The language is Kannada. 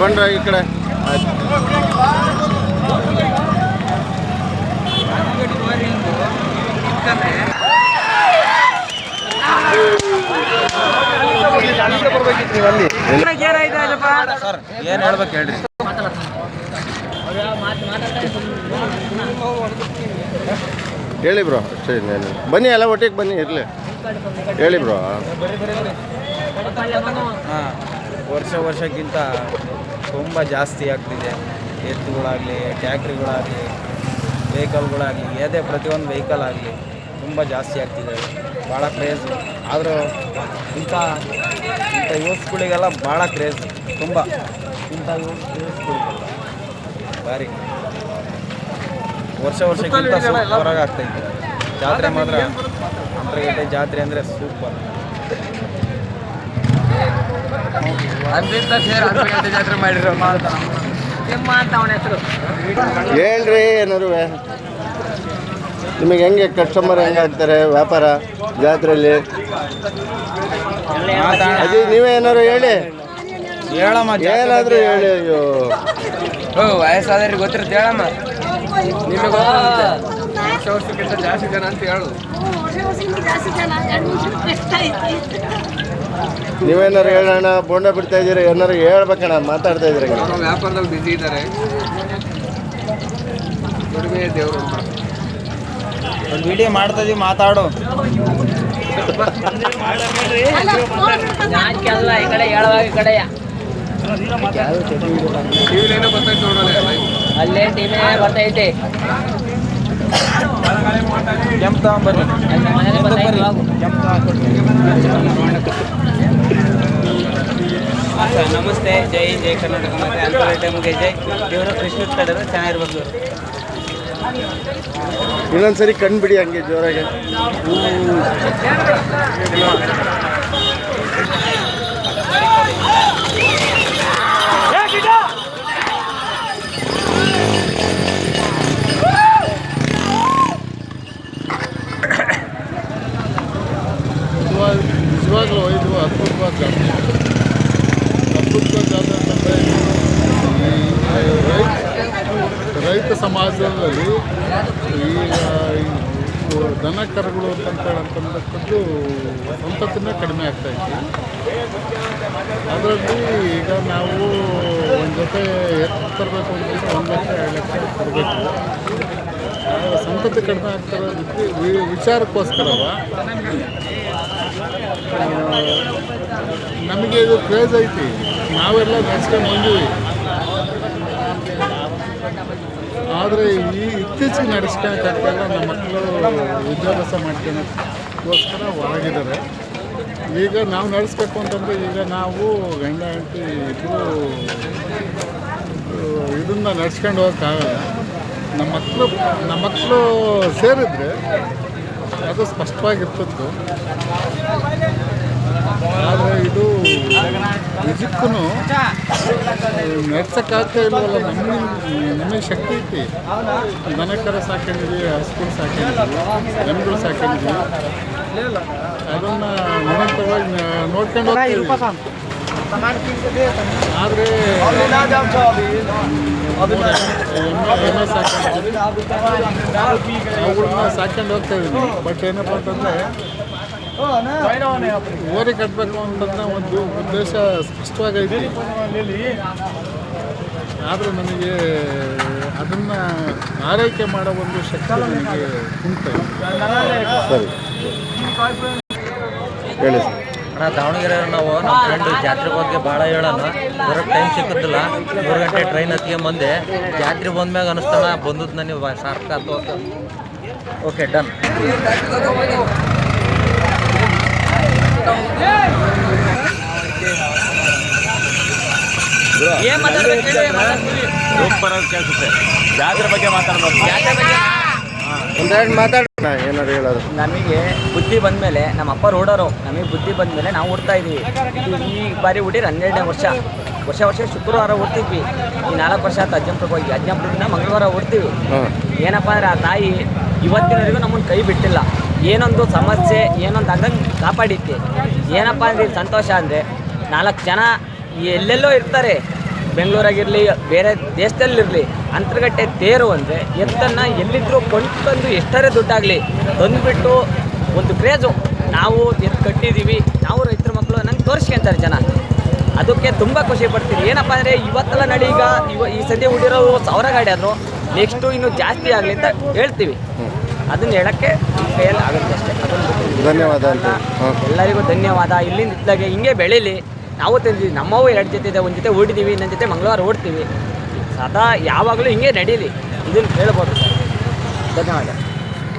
ಬಂದ್ರ ಈ ಕಡೆ ಏನ್ ಹೇಳ್ಬೇಕು ಹೇಳ್ರಿ. ಹೇಳಿ ಬ್ರೋ ಸರಿ ಬನ್ನಿ ಎಲ್ಲ ಒಟ್ಟಿಗೆ ಬನ್ನಿ ಇರಲಿ ಹೇಳಿ ಬ್ರೋ. ವರ್ಷಕ್ಕಿಂತ ತುಂಬ ಜಾಸ್ತಿ ಆಗ್ತಿದೆ. ಎತ್ತುಗಳಾಗಲಿ ಟ್ಯಾಕ್ಟ್ರಿಗಳಾಗಲಿ ವೆಹಿಕಲ್ಗಳಾಗಲಿ ಯಾವುದೇ ಪ್ರತಿಯೊಂದು ವೆಹಿಕಲ್ ಆಗಲಿ ತುಂಬ ಜಾಸ್ತಿ ಆಗ್ತಿದೆ. ಭಾಳ ಕ್ರೇಜ್ ಆದರೂ ಇಂಥ ಯೂಸ್ಗಳಿಗೆಲ್ಲ ಭಾಳ ಕ್ರೇಜ್ ತುಂಬ. ಇಂಥ ಯೂಸ್ಗಳಿಗೆಲ್ಲ ಭಾರಿ ವರ್ಷಕ್ಕಿಂತ ಸೂಪರಾಗಿ ಆಗ್ತಾಯಿದೆ. ಜಾತ್ರೆ ಮಾತ್ರ ಅಂತರಗಟ್ಟೆ ಜಾತ್ರೆ ಅಂದರೆ ಸೂಪರ್. ಜಾತ್ರೆ ಮಾಡಿರೋ ಅಂತ ಅವನ ಹೆಸರು ಹೇಳ್ರಿ. ಏನಾರು ನಿಮಗೆ ಹೆಂಗೆ ಕಸ್ಟಮರ್ ಹೆಂಗೆ ಆಗ್ತಾರೆ ವ್ಯಾಪಾರ ಜಾತ್ರೆಯಲ್ಲಿ ಅದೇ ನೀವೇ ಏನಾರು ಹೇಳಿ ಹೇಳಮ್ಮ. ಏನಾದರೂ ಹೇಳಿ. ಅಯ್ಯೋ ವಯಸ್ಸಾದ್ರಿಗೆ ಗೊತ್ತಿರುತ್ತೆ ಹೇಳಮ್ಮ. ನಿಮಗೆ ವರ್ಷಕ್ಕಿಂತ ಜಾಸ್ತಿ ಜನ ಅಂತ ಹೇಳು. ನೀವೇನಾರು ಹೇಳೋಣ ಬೋಂಡ ಬಿಡ್ತಾ ಇದ್ದೀರಿ ಏನಾರು ಹೇಳ್ಬೇಕಣ್ಣ ಮಾತಾಡ್ತಾ ಇದ್ದೀರಿ. ವ್ಯಾಪಾರದಲ್ಲಿ ಬಿಸಿ ಇದ್ದಾರೆ. ದುಡಿಮೆ ದೇವರು ಒಂದು ವಿಡಿಯೋ ಮಾಡ್ತಾ ಇದೀವಿ ಮಾತಾಡು. ಅಲ್ಲೇ ಟಿವಿ ಬರ್ತೈತೆ ಕೆಂಪು ತಗೊಂಬರ್ರಿ. ನಮಸ್ತೆ. ಜೈ ಜೈ ಕರ್ನಾಟಕ ಮತ್ತೆ ಅಂತರಗಟ್ಟೆ ಮುಗಿ ಜೈ. ದೇವರು ಕೃಷ್ಣ ಕಡೆದು ಚೆನ್ನಾಗಿರ್ಬೇಕು. ಇನ್ನೊಂದ್ಸರಿ ಕಣ್ಬಿಡಿ ಹಂಗೆ ಜೋರಾಗಿ. ನಿಜವಾಗ್ಲೂ ಇದು ಅದ್ಭುತವಾದ ಜಾತ್ರೆ. ಅದ್ಭುತವಾದ ಜಾತ್ರೆ ಅಂತಂದರೆ ರೈತ ಸಮಾಜದಲ್ಲಿ ಈಗ ದನ ಕರುಗಳು ಅಂತಕ್ಕಂಥದ್ದು ಸಂತತಿನೇ ಕಡಿಮೆ ಆಗ್ತಾಯಿತ್ತು. ಅದರಲ್ಲಿ ಈಗ ನಾವು ಒಂದು ಜೊತೆ ಎತ್ತು ತರಬೇಕು ಅಂತಂದರೆ 1 ಲಕ್ಷ 2 ಲಕ್ಷ ತರಬೇಕು. ಸಂತತಿ ಕಡಿಮೆ ಆಗ್ತಿರೋದಕ್ಕೆ ವಿಚಾರಕ್ಕೋಸ್ಕರವ ನಮಗೆ ಇದು ಕ್ರೇಜ್ ಐತಿ. ನಾವೆಲ್ಲ ನೆನೆಸ್ಕೊಂಡು ಬಂದೀವಿ. ಆದರೆ ಈ ಇತ್ತೀಚೆಗೆ ನಡೆಸ್ಕೊಳಕ್ಕಾಗಲ್ಲ. ನಮ್ಮ ಮಕ್ಕಳು ವಿದ್ಯಾಭ್ಯಾಸ ಮಾಡ್ಕೊಳ್ಳೋಕ್ಕೋಸ್ಕರ ಹೊರಗಿದ್ದಾರೆ. ಈಗ ನಾವು ನಡೆಸ್ಬೇಕು ಅಂತಂದರೆ ಈಗ ನಾವು ಗಂಡ ಹೆಂಡತಿ ಇಬ್ಬರು ಇದನ್ನು ನಡ್ಸ್ಕೊಂಡು ಹೋಗೋಕ್ಕಾಗಲ್ಲ. ನಮ್ಮ ಮಕ್ಕಳು ಸೇರಿದರೆ ಅದು ಸ್ಪಷ್ಟವಾಗಿರ್ತಿತ್ತು. ಆದರೆ ಇದು ನಿಜಕ್ಕೂ ನಡ್ಸೋಕ್ಕಾಗ್ತಾ ಇಲ್ವಲ್ಲ. ನಮಗೆ ಶಕ್ತಿ ಐತಿ. ದನಕರ ಸಾಕೊಂಡಿದ್ವಿ, ಹಸುಗಳು ಸಾಕೊಂಡಿದ್ವಿ, ದನಗಳು ಸಾಕೊಂಡಿದ್ವಿ. ಅದನ್ನು ನಿರಂತರವಾಗಿ ನೋಡ್ಕೊಂಡು ಹೋಗ್ತೀವಿ. ಆದರೆ ಎಮ್ಮೆ ಸಾಕೊಂಡಿದ್ವಿ, ಅವುಗಳನ್ನ ಸಾಕೊಂಡು ಹೋಗ್ತಾ ಇದ್ವಿ. ಬಟ್ ಏನಪ್ಪ ಅಂತಂದರೆ ಓರಿ ಕಟ್ಟಬೇಕು ಅಂತಂದ್ರೆ ಒಂದು ಉದ್ದೇಶ ಸ್ಪಷ್ಟವಾಗೈತಿ. ಆದರೆ ನನಗೆ ಅದನ್ನು ಆರೈಕೆ ಮಾಡೋ ಒಂದು ಶಕ್ತಿ ನನಗೆ ಉಂಟು. ಸರಿ ಹೇಳಿ ಸರ್. ಅಣ್ಣ ದಾವಣಗೆರೆ ನಾವು ನಮ್ಮ ಫ್ರೆಂಡು ಜಾತ್ರೆ ಬಗ್ಗೆ ಭಾಳ ಹೇಳೋಣ, ಬರೋಕ್ಕೆ ಟೈಮ್ ಸಿಕ್ಕುತ್ತಿಲ್ಲ. 3 ಗಂಟೆ ಟ್ರೈನ್ ಹತ್ತಿಗೆ ಬಂದೆ. ಜಾತ್ರೆ ಬಂದ್ಮ್ಯಾಗ ಅನಿಸ್ತಾನ ಬಂದದ್ದು ನನಗೆ ಸಾರ್ಕಾತು. Okay done. ಏನ್ ಮಾತಾಡ್ಬೇಕು ಸೂಪರ್ ಆಗಿ ಕೇಳಿಸುತ್ತೆ. ಜಾತ್ರೆ ಬಗ್ಗೆ ಮಾತಾಡ್ಬೇಕು. ಒಂದೆರಡು ಮಾತಾಡೋಣ ಏನಾದ್ರು ಹೇಳೋದು. ನಮಗೆ ಬುದ್ಧಿ ಬಂದಮೇಲೆ ನಮ್ಮ ಅಪ್ಪ ರೋಡರು, ನಮಗೆ ಬುದ್ಧಿ ಬಂದಮೇಲೆ ನಾವು ಓಡ್ತಾ ಇದ್ದೀವಿ. ಈ ಬಾರಿ ಹುಡುಗಿ 12ನೇ ವರ್ಷ ಶುಕ್ರವಾರ ಓಡ್ತಿದ್ವಿ. ಈ 4 ವರ್ಷ ಆಯ್ತು ಅಜ್ಜಂಪುರಕ್ಕೆ ಹೋಗಿ. ಅಜ್ಜಂಪುರದಿಂದ ಮಂಗಳವಾರ ಓಡ್ತೀವಿ. ಏನಪ್ಪ ಅಂದರೆ ಆ ತಾಯಿ ಇವತ್ತಿನವರೆಗೂ ನಮ್ಮನ್ನು ಕೈ ಬಿಟ್ಟಿಲ್ಲ. ಏನೊಂದು ಸಮಸ್ಯೆ ಏನೊಂದು ಅಂದಂಗೆ ಕಾಪಾಡಿತ್ತು. ಏನಪ್ಪ ಅಂದರೆ ಇದು ಸಂತೋಷ ಅಂದರೆ 4 ಜನ ಎಲ್ಲೆಲ್ಲೋ ಇರ್ತಾರೆ, ಬೆಂಗಳೂರಾಗಿರಲಿ ಬೇರೆ ದೇಶದಲ್ಲಿರಲಿ, ಅಂತರ್ಗಟ್ಟೆ ತೇರು ಅಂದರೆ ಎತ್ತನ್ನು ಎಲ್ಲಿದ್ದರೂ ಕೊಂಡ್ಕೊಂಡು ಎಷ್ಟರೇ ದುಡ್ಡಾಗಲಿ ತಂದುಬಿಟ್ಟು ಒಂದು ಕ್ರೇಜು. ನಾವು ಎತ್ತು ಕಟ್ಟಿದ್ದೀವಿ, ನಾವು ರೈತರ ಮಕ್ಕಳು ನಂಗೆ ತೋರಿಸ್ಕೊಂತಾರೆ ಜನ. ಅದಕ್ಕೆ ತುಂಬ ಖುಷಿ ಪಡ್ತೀವಿ. ಏನಪ್ಪ ಅಂದರೆ ಇವತ್ತೆಲ್ಲ ನಡೀಗ ಈ ಸದ್ಯ ಹುಡಿರೋ 1000 ಗಾಡಿ ಆದರೂ ನೆಕ್ಸ್ಟು ಇನ್ನೂ ಜಾಸ್ತಿ ಆಗಲಿ ಅಂತ ಹೇಳ್ತೀವಿ. ಅದನ್ನು ಹೇಳೋಕ್ಕೆ ಕೈಯಲ್ಲಿ ಆಗುತ್ತೆ ಅಷ್ಟೇ. ಅದೊಂದು ಧನ್ಯವಾದ ಅಂತ. ಎಲ್ಲರಿಗೂ ಧನ್ಯವಾದ. ಇಲ್ಲಿಂದ ಇದ್ದಾಗೆ ಹಿಂಗೆ ಬೆಳೀಲಿ. ನಾವು ತಂದಿದ್ದೀವಿ, ನಮ್ಮವು 2 ಜೊತೆ ಇದೆ. ಒಂದು ಜೊತೆ ಓಡಿದ್ದೀವಿ, ಇನ್ನೊಂದು ಜೊತೆ ಮಂಗಳವಾರ ಓಡ್ತೀವಿ. ಸದಾ ಯಾವಾಗಲೂ ಹಿಂಗೆ ನಡೀಲಿ, ಇದನ್ನು ಹೇಳ್ಬೋದು. ಧನ್ಯವಾದ.